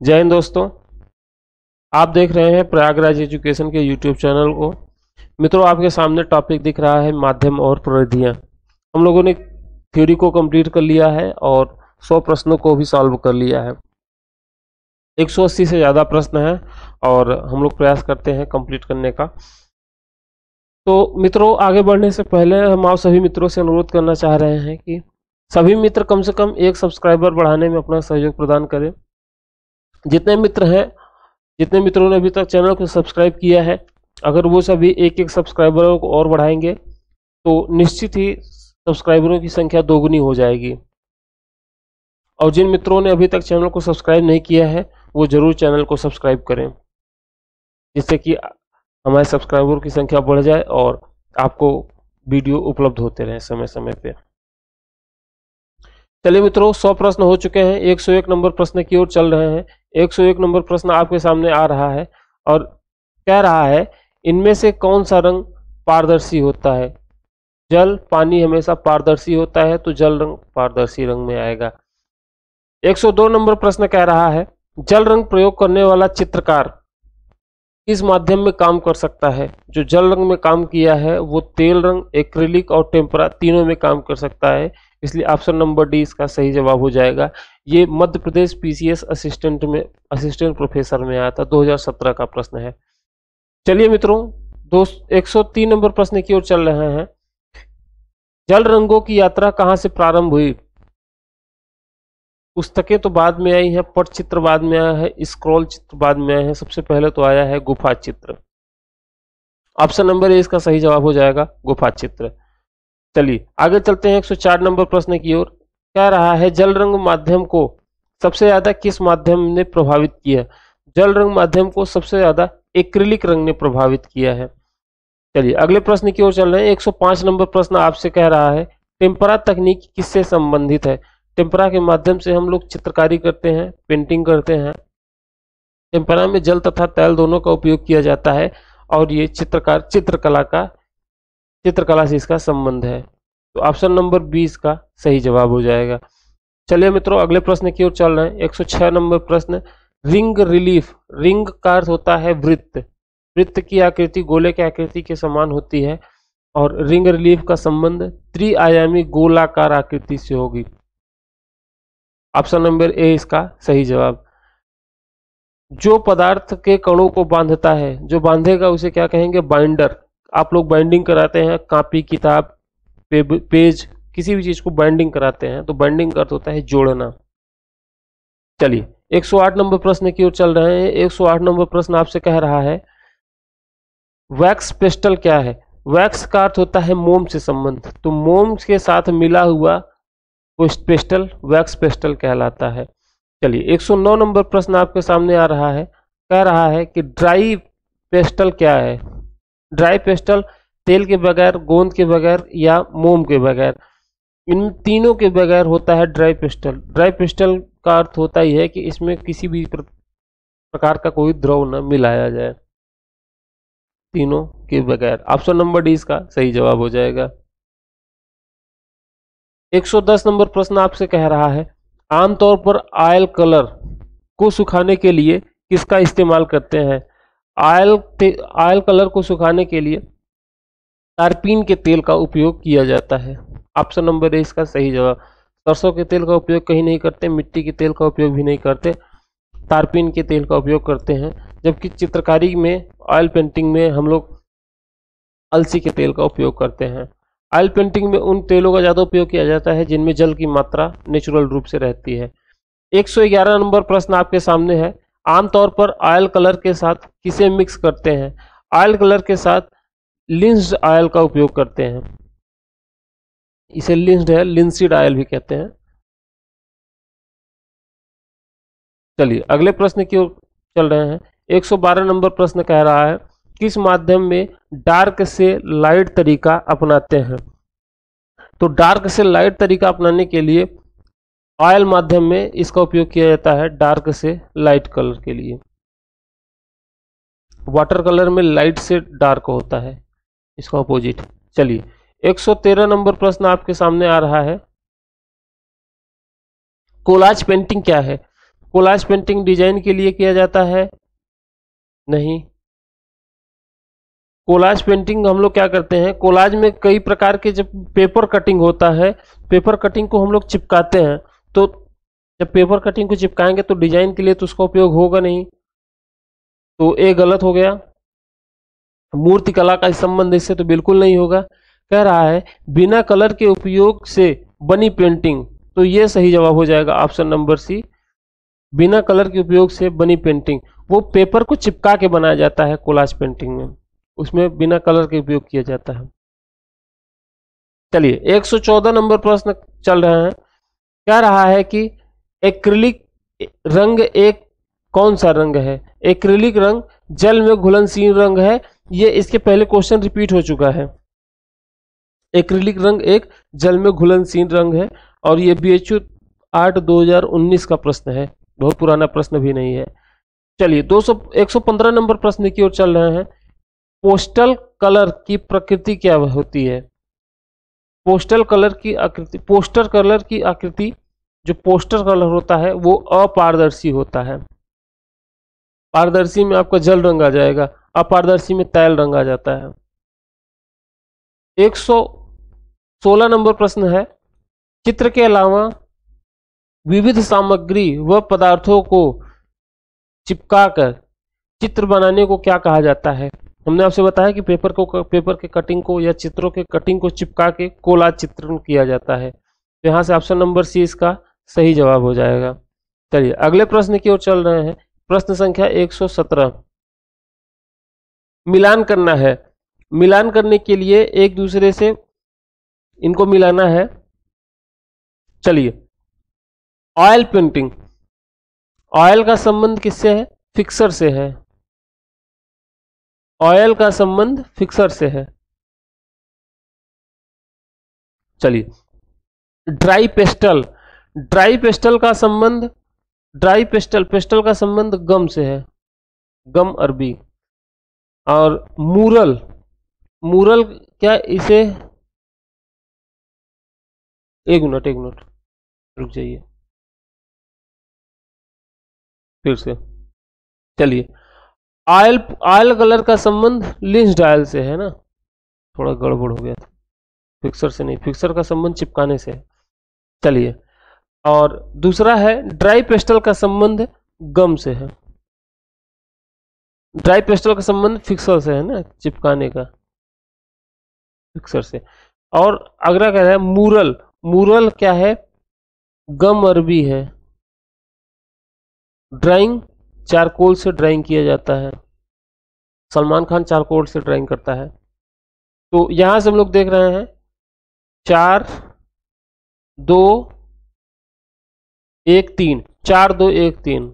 जय हिंद दोस्तों, आप देख रहे हैं प्रयागराज एजुकेशन के यूट्यूब चैनल को। मित्रों, आपके सामने टॉपिक दिख रहा है माध्यम और प्रविधियां। हम लोगों ने थ्योरी को कंप्लीट कर लिया है और 100 प्रश्नों को भी सॉल्व कर लिया है। 180 से ज़्यादा प्रश्न हैं और हम लोग प्रयास करते हैं कंप्लीट करने का। तो मित्रों, आगे बढ़ने से पहले हम आप सभी मित्रों से अनुरोध करना चाह रहे हैं कि सभी मित्र कम से कम 1 सब्सक्राइबर बढ़ाने में अपना सहयोग प्रदान करें। जितने मित्रों ने अभी तक चैनल को सब्सक्राइब किया है, अगर वो सभी एक सब्सक्राइबरों को और बढ़ाएंगे तो निश्चित ही सब्सक्राइबरों की संख्या दोगुनी हो जाएगी। और जिन मित्रों ने अभी तक चैनल को सब्सक्राइब नहीं किया है वो जरूर चैनल को सब्सक्राइब करें, जिससे कि हमारे सब्सक्राइबरों की संख्या बढ़ जाए और आपको वीडियो उपलब्ध होते रहे समय समय पे। चलिए मित्रों, 100 प्रश्न हो चुके हैं, 101 नंबर प्रश्न की ओर चल रहे हैं। 101 नंबर प्रश्न आपके सामने आ रहा है और कह रहा है, इनमें से कौन सा रंग पारदर्शी होता है? जल, पानी हमेशा पारदर्शी होता है, तो जल रंग पारदर्शी रंग में आएगा। 102 नंबर प्रश्न कह रहा है, जल रंग प्रयोग करने वाला चित्रकार किस माध्यम में काम कर सकता है? जो जल रंग में काम किया है वो तेल रंग, एक्रिलिक और टेम्परा तीनों में काम कर सकता है, इसलिए ऑप्शन नंबर डी इसका सही जवाब हो जाएगा। ये Madhya Pradesh PCS assistant professor में आया था, 2017 का प्रश्न है। चलिए मित्रों, 103 नंबर प्रश्न की ओर चल रहे हैं। जल रंगों की यात्रा कहां से प्रारंभ हुई? पुस्तकें तो बाद में आई हैं, पटचित्र बाद में आया है, स्क्रॉल चित्र बाद में आए हैं, सबसे पहले तो आया है गुफा चित्र। ऑप्शन नंबर ए इसका सही जवाब हो जाएगा, गुफा चित्र। चलिए आगे चलते हैं 104 नंबर प्रश्न की ओर। कह रहा है, जल रंग माध्यम को सबसे ज्यादा किस माध्यम ने प्रभावित किया? जल रंग माध्यम को सबसे ज्यादा एक्रिलिक रंग ने प्रभावित किया है। चलिए अगले प्रश्न की ओर चल रहे हैं। 105 नंबर प्रश्न आपसे कह रहा है, टेम्परा तकनीक किससे संबंधित है? टेम्परा के माध्यम से हम लोग चित्रकारी करते हैं, पेंटिंग करते हैं। टेम्परा में जल तथा तेल दोनों का उपयोग किया जाता है और ये चित्रकला से इसका संबंध है, तो ऑप्शन नंबर 20 का सही जवाब हो जाएगा। चलिए मित्रों, अगले प्रश्न की ओर चल रहे हैं। 106 नंबर प्रश्न, रिंग रिलीफ। रिंग का अर्थ होता है वृत्त। वृत्त की आकृति गोले की आकृति के समान होती है और रिंग रिलीफ का संबंध त्रिआयामी गोलाकार आकृति से होगी। ऑप्शन नंबर ए इसका सही जवाब। जो पदार्थ के कणों को बांधता है, जो बांधेगा उसे क्या कहेंगे? बाइंडर। आप लोग बाइंडिंग कराते हैं, कॉपी, किताब, पेज, किसी भी चीज को बाइंडिंग कराते हैं तो बाइंडिंग का अर्थ होता है जोड़ना। चलिए 108 नंबर प्रश्न की ओर चल रहे हैं। 108 नंबर प्रश्न आपसे कह रहा है, वैक्स पेस्टल क्या है? वैक्स का अर्थ होता है मोम से संबंध, तो मोम के साथ मिला हुआ पेस्टल वैक्स पेस्टल कहलाता है। चलिए 109 नंबर प्रश्न आपके सामने आ रहा है। कह रहा है कि ड्राई पेस्टल क्या है? ड्राई पेस्टल तेल के बगैर, गोंद के बगैर या मोम के बगैर, इन तीनों के बगैर होता है ड्राई पेस्टल। ड्राई पेस्टल का अर्थ होता ही है कि इसमें किसी भी प्रकार का कोई द्रव न मिलाया जाए, तीनों के बगैर। ऑप्शन नंबर डी इसका सही जवाब हो जाएगा। 110 नंबर प्रश्न आपसे कह रहा है, आमतौर पर ऑयल कलर को सुखाने के लिए किसका इस्तेमाल करते हैं? ऑयल कलर को सुखाने के लिए तारपीन के तेल का उपयोग किया जाता है। ऑप्शन नंबर ए इसका सही जवाब। सरसों के तेल का उपयोग कहीं नहीं करते, मिट्टी के तेल का उपयोग भी नहीं करते, तारपीन के तेल का उपयोग करते हैं। जबकि चित्रकारी में, ऑयल पेंटिंग में हम लोग अलसी के तेल का उपयोग करते हैं। ऑयल पेंटिंग में उन तेलों का ज़्यादा उपयोग किया जाता है जिनमें जल की मात्रा नेचुरल रूप से रहती है। 111 नंबर प्रश्न आपके सामने है, आमतौर पर ऑयल कलर के साथ किसे मिक्स करते हैं? ऑयल कलर के साथ लिंस्ड ऑयल का उपयोग करते हैं, इसे लिंस्ड है, लिंसिड ऑयल भी कहते हैं। चलिए अगले प्रश्न की ओर चल रहे हैं। 112 नंबर प्रश्न कह रहा है, किस माध्यम में डार्क से लाइट तरीका अपनाते हैं? तो डार्क से लाइट तरीका अपनाने के लिए ऑयल माध्यम में इसका उपयोग किया जाता है, डार्क से लाइट कलर के लिए। वाटर कलर में लाइट से डार्क होता है, इसका अपोजिट। चलिए 113 नंबर प्रश्न आपके सामने आ रहा है, कोलाज पेंटिंग क्या है? कोलाज पेंटिंग डिजाइन के लिए किया जाता है? नहीं। कोलाज पेंटिंग हम लोग क्या करते हैं, कोलाज में कई प्रकार के जब पेपर कटिंग होता है, पेपर कटिंग को हम लोग चिपकाते हैं, तो जब पेपर कटिंग को चिपकाएंगे तो डिजाइन के लिए तो उसका उपयोग होगा नहीं, तो ये गलत हो गया। मूर्ति कला का संबंध इससे तो बिल्कुल नहीं होगा। कह रहा है बिना कलर के उपयोग से बनी पेंटिंग, तो ये सही जवाब हो जाएगा ऑप्शन नंबर सी, बिना कलर के उपयोग से बनी पेंटिंग। वो पेपर को चिपका के बनाया जाता है कोलाज पेंटिंग में, उसमें बिना कलर के उपयोग किया जाता है। चलिए 114 नंबर प्रश्न चल रहे हैं। कह रहा है कि एक्रिलिक रंग एक कौन सा रंग है? एक्रिलिक रंग जल में घुलनशील रंग है, ये इसके पहले क्वेश्चन रिपीट हो चुका है। एक्रिलिक रंग एक जल में घुलनशील रंग है, और ये BHU 8 2019 का प्रश्न है, बहुत पुराना प्रश्न भी नहीं है। चलिए 115 नंबर प्रश्न की ओर चल रहे हैं। पोस्टल कलर की प्रकृति क्या होती है? पोस्टल कलर की आकृति, पोस्टर कलर की आकृति, जो पोस्टर कलर होता है वो अपारदर्शी होता है। पारदर्शी में आपका जल रंग आ जाएगा, अपारदर्शी में तैल रंग आ जाता है। 116 नंबर प्रश्न है, चित्र के अलावा विविध सामग्री व पदार्थों को चिपकाकर चित्र बनाने को क्या कहा जाता है? हमने आपसे बताया कि पेपर के कटिंग को या चित्रों के कटिंग को चिपका के कोलाज चित्रण किया जाता है। तो यहाँ से ऑप्शन नंबर सी इसका सही जवाब हो जाएगा। चलिए अगले प्रश्न की ओर चल रहे हैं। प्रश्न संख्या 117, मिलान करना है। मिलान करने के लिए एक दूसरे से इनको मिलाना है। चलिए ऑयल पेंटिंग, ऑयल का संबंध किससे है? फिक्सर से है। ऑयल का संबंध फिक्सर से है। चलिए ड्राई पेस्टल, ड्राई पेस्टल का संबंध, ड्राई पेस्टल का संबंध गम से है, गम अरबी। और मूरल, मूरल क्या इसे, एक मिनट रुक जाइए फिर से। चलिए ऑयल, ऑयल कलर का संबंध लिंस्ड ऑयल से है ना, थोड़ा गड़बड़ हो गया था, फिक्सर से नहीं, फिक्सर का संबंध चिपकाने से है। चलिए और दूसरा है ड्राई पेस्टल का संबंध गम से है, ड्राई पेस्टल का संबंध फिक्सर से है ना, चिपकाने का, फिक्सर से। और अगला कह रहा है मूरल, मूरल क्या है? गम अरबी है। ड्राइंग चारकोल से ड्राइंग किया जाता है, सलमान खान चारकोल से ड्राइंग करता है। तो यहां से हम लोग देख रहे हैं 4 2 1 3, 4 2 1 3,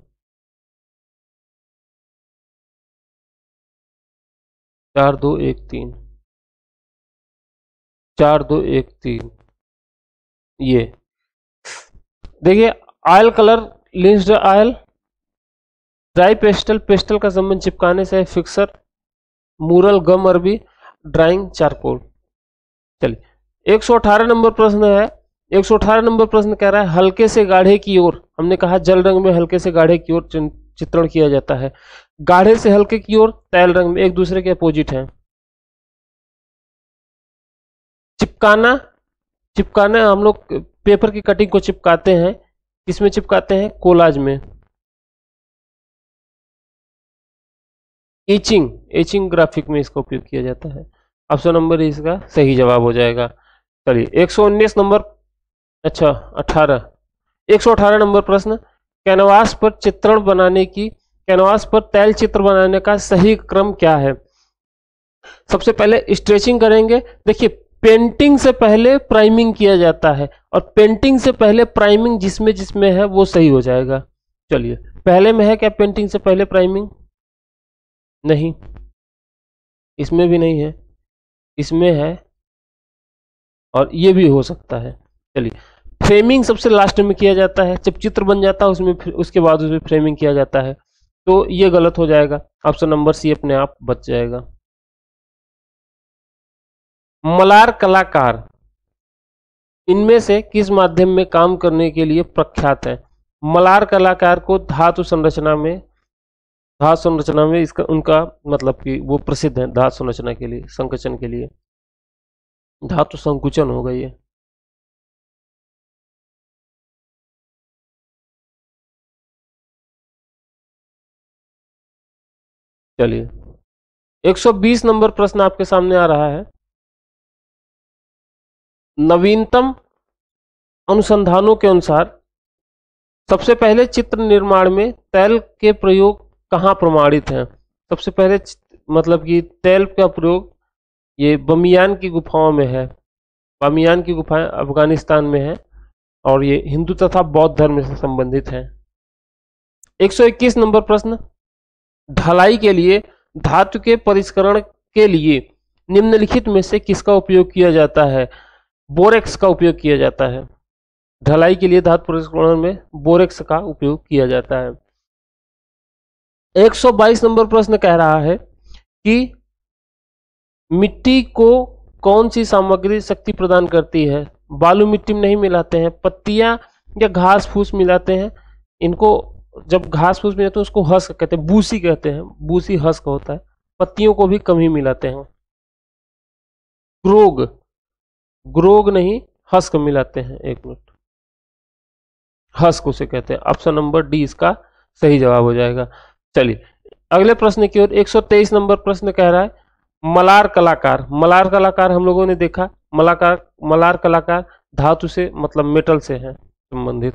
4 2 1 3, 4 2 1 3। ये देखिए oil colour linseed oil, dry pastel, pastel का संबंध चिपकाने से है फिक्सर, मूरल गम अरबी, ड्राइंग चारकोल। चलिए 118 नंबर प्रश्न है। 118 नंबर प्रश्न कह रहा है हल्के से गाढ़े की ओर, हमने कहा जल रंग में हल्के से गाढ़े की ओर चित्रण किया जाता है, गाढ़े से हल्के की ओर तैल रंग में, एक दूसरे के अपोजिट हैं। चिपकाना, चिपकाना हम लोग पेपर की कटिंग को चिपकाते हैं, किसमें चिपकाते हैं? कोलाज में। एचिंग, एचिंग ग्राफिक में इसका उपयोग किया जाता है। ऑप्शन नंबर इसका सही जवाब हो जाएगा। चलिए 119 नंबर, अच्छा 18, 118 नंबर प्रश्न, कैनवास पर चित्रण बनाने की, कैनवास पर तैल चित्र बनाने का सही क्रम क्या है? सबसे पहले स्ट्रेचिंग करेंगे। देखिए पेंटिंग से पहले प्राइमिंग किया जाता है, और पेंटिंग से पहले प्राइमिंग जिसमें जिसमें है वो सही हो जाएगा। चलिए पहले में है क्या पेंटिंग से पहले प्राइमिंग? नहीं, इसमें भी नहीं है, इसमें है, और ये भी हो सकता है। चलिए फ्रेमिंग सबसे लास्ट में किया जाता है, जब चित्र बन जाता है उसमें उसके बाद उसमें फ्रेमिंग किया जाता है, तो ये गलत हो जाएगा। ऑप्शन नंबर सी अपने आप बच जाएगा। मलार कलाकार इनमें से किस माध्यम में काम करने के लिए प्रख्यात है? मलार कलाकार को धातु संरचना में इसका उनका मतलब कि वो प्रसिद्ध है धातु संरचना के लिए, संकुचन के लिए। धातु संकुचन होगा ये। चलिए 120 नंबर प्रश्न आपके सामने आ रहा है। नवीनतम अनुसंधानों के अनुसार सबसे पहले चित्र निर्माण में तैल के प्रयोग कहाँ प्रमाणित हैं? सबसे पहले मतलब कि तैल का प्रयोग ये बमियान की गुफाओं में है। बामियान की गुफाएं अफगानिस्तान में है और ये हिंदू तथा बौद्ध धर्म से संबंधित है। 121 नंबर प्रश्न, ढलाई के लिए धातु के परिष्करण के लिए निम्नलिखित में से किसका उपयोग किया जाता है? बोरेक्स का उपयोग किया जाता है। ढलाई के लिए धातु परिष्करण में बोरेक्स का उपयोग किया जाता है। 122 नंबर प्रश्न कह रहा है कि मिट्टी को कौन सी सामग्री शक्ति प्रदान करती है? बालू मिट्टी में नहीं मिलाते हैं, पत्तियां या घास फूस मिलाते हैं। इनको जब घास फूस मिलाते हैं उसको हस्क कहते हैं, बूसी कहते हैं, बूसी हस्क होता है। पत्तियों को भी कम ही मिलाते हैं। ग्रोग नहीं, हस्क मिलाते हैं। एक मिनट, हस्क उसे कहते हैं। ऑप्शन नंबर डी इसका सही जवाब हो जाएगा। चलिए अगले प्रश्न की ओर। 123 नंबर प्रश्न कह रहा है मलार कलाकार। मलार कलाकार हम लोगों ने देखा, मलार कलाकार धातु से मतलब मेटल से है संबंधित।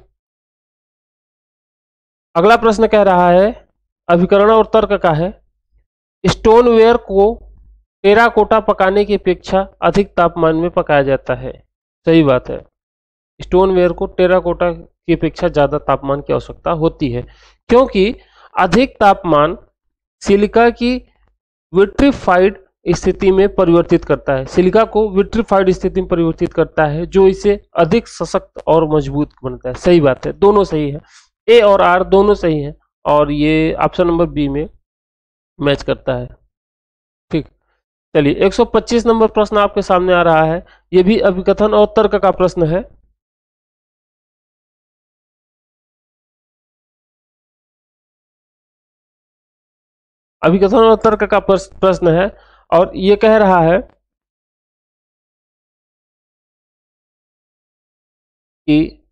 अगला प्रश्न कह रहा है अभिकरण और तर्क का है, स्टोनवेयर को टेराकोटा पकाने की अपेक्षा अधिक तापमान में पकाया जाता है। सही बात है, स्टोनवेयर को टेराकोटा की अपेक्षा ज्यादा तापमान की आवश्यकता होती है, क्योंकि अधिक तापमान सिलिका की विट्रीफाइड स्थिति में परिवर्तित करता है। सिलिका को विट्रीफाइड स्थिति में परिवर्तित करता है, जो इसे अधिक सशक्त और मजबूत बनाता है। सही बात है, दोनों सही है, ए और आर दोनों सही है और ये ऑप्शन नंबर बी में मैच करता है। ठीक, चलिए 125 नंबर प्रश्न आपके सामने आ रहा है। यह भी अभिकथन और तर्क का प्रश्न है। अभिकथन और तर्क का प्रश्न है और ये कह रहा है कि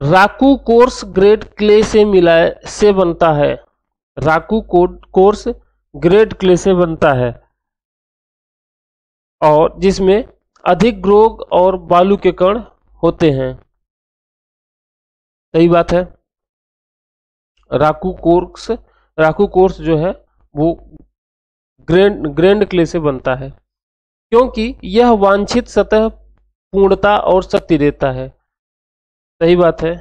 राकू कोर्स ग्रेड क्ले से बनता है। राकू कोर्स ग्रेड क्ले से बनता है और जिसमें अधिक ग्रोग और बालू के कण होते हैं। सही बात है, राकू कोर्स जो है वो ग्रैंड क्ले से बनता है, क्योंकि यह वांछित सतह पूर्णता और शक्ति देता है। सही बात है,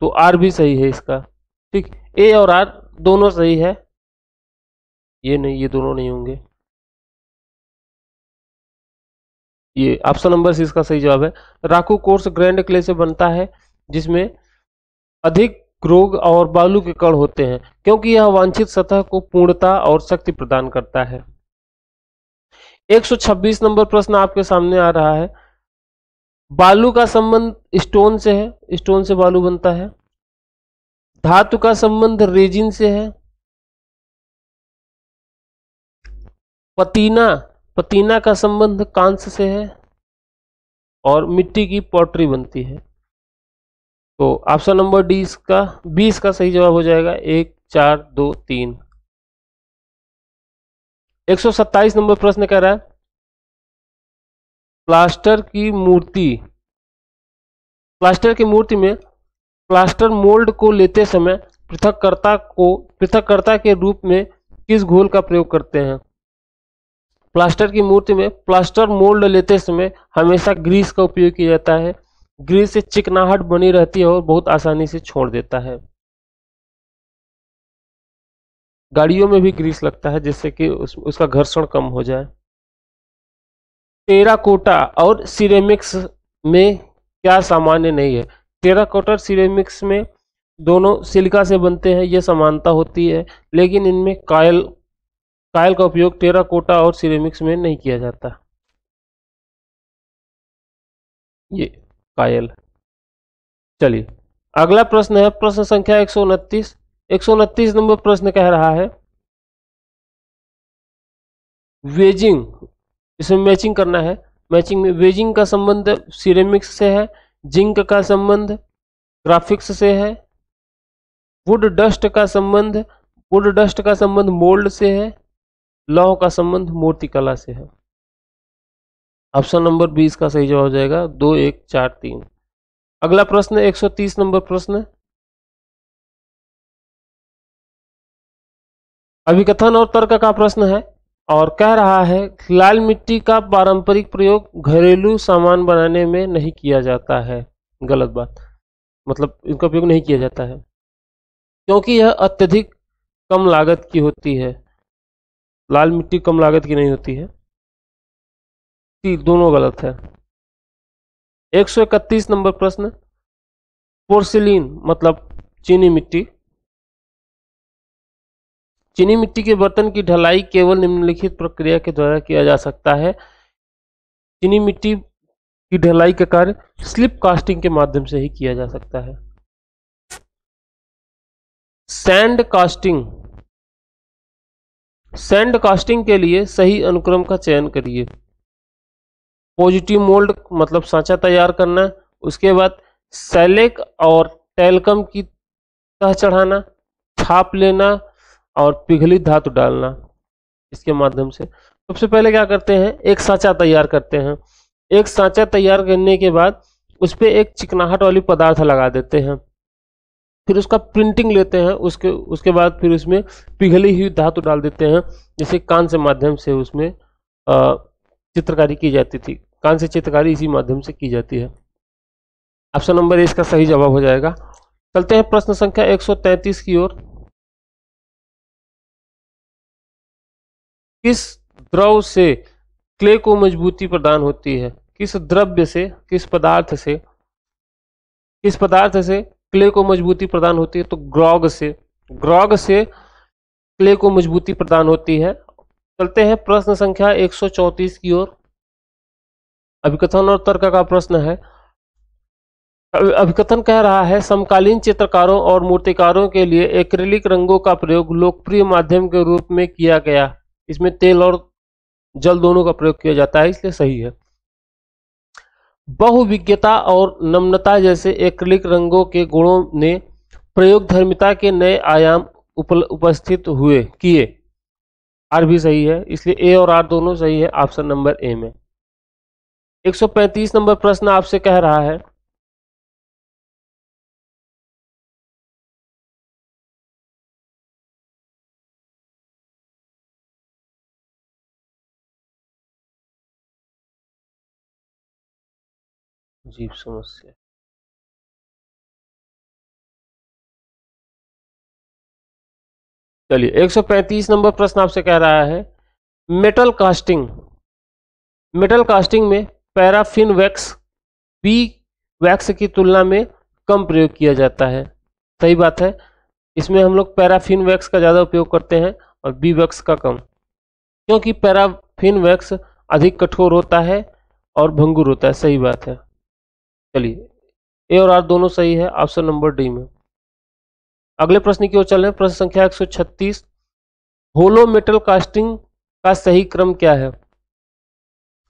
तो आर भी सही है इसका। ठीक, ए और आर दोनों सही है, ये नहीं, ये दोनों नहीं होंगे। ये ऑप्शन नंबर सी इसका सही जवाब है। राकू कोर्स ग्रैंड क्ले से बनता है जिसमें अधिक ग्रोग और बालू के कण होते हैं, क्योंकि यह वांछित सतह को पूर्णता और शक्ति प्रदान करता है। 126 नंबर प्रश्न आपके सामने आ रहा है। बालू का संबंध स्टोन से है, स्टोन से बालू बनता है। धातु का संबंध रेजिन से है। पतीना का संबंध कांस्य से है और मिट्टी की पॉटरी बनती है। तो ऑप्शन नंबर डी इसका 20 का सही जवाब हो जाएगा। 1 4 2 3। 127 नंबर प्रश्न कह रहा है प्लास्टर की मूर्ति में प्लास्टर मोल्ड को लेते समय पृथककर्ता के रूप में किस घोल का प्रयोग करते हैं? प्लास्टर की मूर्ति में प्लास्टर मोल्ड लेते समय हमेशा ग्रीस का उपयोग किया जाता है। ग्रीस से चिकनाहट बनी रहती है और बहुत आसानी से छोड़ देता है। गाड़ियों में भी ग्रीस लगता है जिससे कि उसका घर्षण कम हो जाए। टेराकोटा और सिरेमिक्स में क्या सामान्य नहीं है? टेराकोटा और सिरेमिक्स में दोनों सिलिका से बनते हैं, यह समानता होती है, लेकिन इनमें कायल का उपयोग टेराकोटा और सिरेमिक्स में नहीं किया जाता। ये कायल। चलिए अगला प्रश्न है प्रश्न संख्या 129। 129 नंबर प्रश्न कह रहा है वेजिंग, इसमें मैचिंग करना है। मैचिंग में वेजिंग का संबंध सिरेमिक्स से है, जिंक का संबंध ग्राफिक्स से है, वुड डस्ट का संबंध मोल्ड से है, लौह का संबंध मूर्तिकला से है। ऑप्शन नंबर 20 का सही जवाब हो जाएगा 2, 1, 4, 3। अगला प्रश्न 130 नंबर प्रश्न, अभिकथन और तर्क का प्रश्न है और कह रहा है लाल मिट्टी का पारंपरिक प्रयोग घरेलू सामान बनाने में नहीं किया जाता है। गलत बात, मतलब इनका उपयोग नहीं किया जाता है क्योंकि यह अत्यधिक कम लागत की होती है। लाल मिट्टी कम लागत की नहीं होती है, दोनों गलत है। 131 नंबर प्रश्न, पोर्सिलीन मतलब चीनी मिट्टी, चीनी मिट्टी के बर्तन की ढलाई केवल निम्नलिखित प्रक्रिया के द्वारा किया जा सकता है। चीनी मिट्टी की ढलाई का कार्य स्लिप कास्टिंग के माध्यम से ही किया जा सकता है। सैंड कास्टिंग, सैंड कास्टिंग के लिए सही अनुक्रम का चयन करिए। पॉजिटिव मोल्ड मतलब सांचा तैयार करना, उसके बाद सैलेक और टेलकम की तह चढ़ाना, छाप लेना और पिघली धातु डालना, इसके माध्यम से। सबसे पहले क्या करते हैं, एक सांचा तैयार करते हैं। एक सांचा तैयार करने के बाद उस पर एक चिकनाहट वाली पदार्थ लगा देते हैं, फिर उसका प्रिंटिंग लेते हैं, उसके बाद फिर उसमें पिघली हुई धातु डाल देते हैं, जैसे कान से माध्यम से उसमें चित्रकारी की जाती थी। कान से चित्रकारी इसी माध्यम से की जाती है। ऑप्शन नंबर इसका सही जवाब हो जाएगा। चलते हैं प्रश्न संख्या 133 की ओर। किस द्रव से क्ले को मजबूती प्रदान होती है? किस द्रव्य से, किस पदार्थ से क्ले को मजबूती प्रदान होती है? तो ग्रॉग से क्ले को मजबूती प्रदान होती है। चलते हैं प्रश्न संख्या 134 की ओर। अभिकथन और तर्क का प्रश्न है। अभिकथन कह रहा है समकालीन चित्रकारों और मूर्तिकारों के लिए एक्रिलिक रंगों का प्रयोग लोकप्रिय माध्यम के रूप में किया गया। इसमें तेल और जल दोनों का प्रयोग किया जाता है, इसलिए सही है। बहुविज्ञता और नम्रता जैसे एक्रिलिक रंगों के गुणों ने प्रयोगधर्मिता के नए आयाम उपस्थित किए। आर भी सही है, इसलिए ए और आर दोनों सही है। ऑप्शन नंबर ए में। 135 नंबर प्रश्न आपसे कह रहा है जीव समस्या। चलिए 135 नंबर प्रश्न आपसे कह रहा है मेटल कास्टिंग में पैराफिन वैक्स बी वैक्स की तुलना में कम प्रयोग किया जाता है। सही बात है, इसमें हम लोग पैराफिन वैक्स का ज़्यादा उपयोग करते हैं और बी वैक्स का कम, क्योंकि पैराफिन वैक्स अधिक कठोर होता है और भंगुर होता है। सही बात है। चलिए ए और आर दोनों सही है। ऑप्शन नंबर डी में। अगले प्रश्न की ओर चल रहे हैं। प्रश्न संख्या 136। होलो मेटल कास्टिंग का सही क्रम क्या है?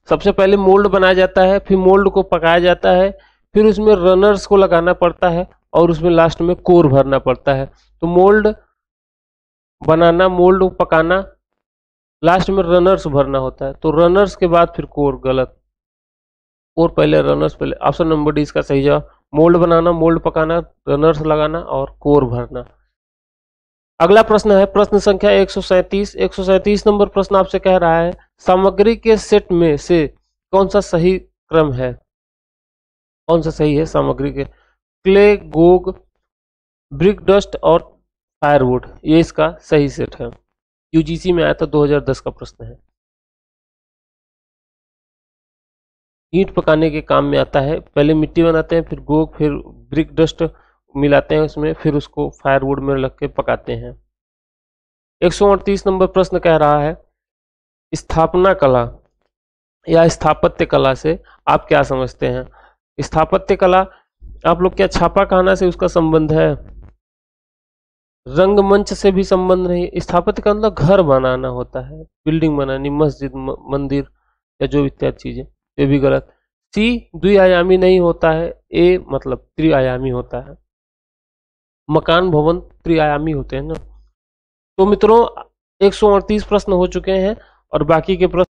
सबसे पहले मोल्ड बनाया जाता है, फिर मोल्ड को पकाया जाता है, फिर उसमें रनर्स को लगाना पड़ता है और उसमें लास्ट में कोर भरना पड़ता है। तो मोल्ड बनाना, मोल्ड पकाना, लास्ट में रनर्स भरना होता है। तो रनर्स के बाद फिर कोर। गलत, कोर पहले, रनर्स पहले। ऑप्शन नंबर डी इसका सही जवाब। मोल्ड बनाना, मोल्ड पकाना, रनर्स लगाना और कोर भरना। अगला प्रश्न है प्रश्न संख्या 137। 137 नंबर प्रश्न आपसे कह रहा है सामग्री के सेट में से कौन सा सही क्रम है? कौन सा सही है सामग्री के? क्ले, गोग, ब्रिक डस्ट और फायरवुड, ये इसका सही सेट है। यूजीसी में आया था, 2010 का प्रश्न है। ईंट पकाने के काम में आता है। पहले मिट्टी बनाते हैं, फिर गोग, फिर ब्रिक डस्ट मिलाते हैं उसमें, फिर उसको फायरवुड में रख के पकाते हैं। 138 नंबर प्रश्न कह रहा है स्थापना कला या स्थापत्य कला से आप क्या समझते हैं? स्थापत्य कला आप लोग क्या छापा खाना से उसका संबंध है? रंगमंच से भी संबंध नहीं। स्थापत्य का मतलब घर बनाना होता है, बिल्डिंग बनानी, मस्जिद, मंदिर या जो इत्यादि चीजें। ये भी गलत। सी द्विआयामी नहीं होता है, ए मतलब त्रिआयामी होता है। मकान भवन त्रिआयामी होते हैं ना। तो मित्रों 138 प्रश्न हो चुके हैं और बाकी के प्रश्न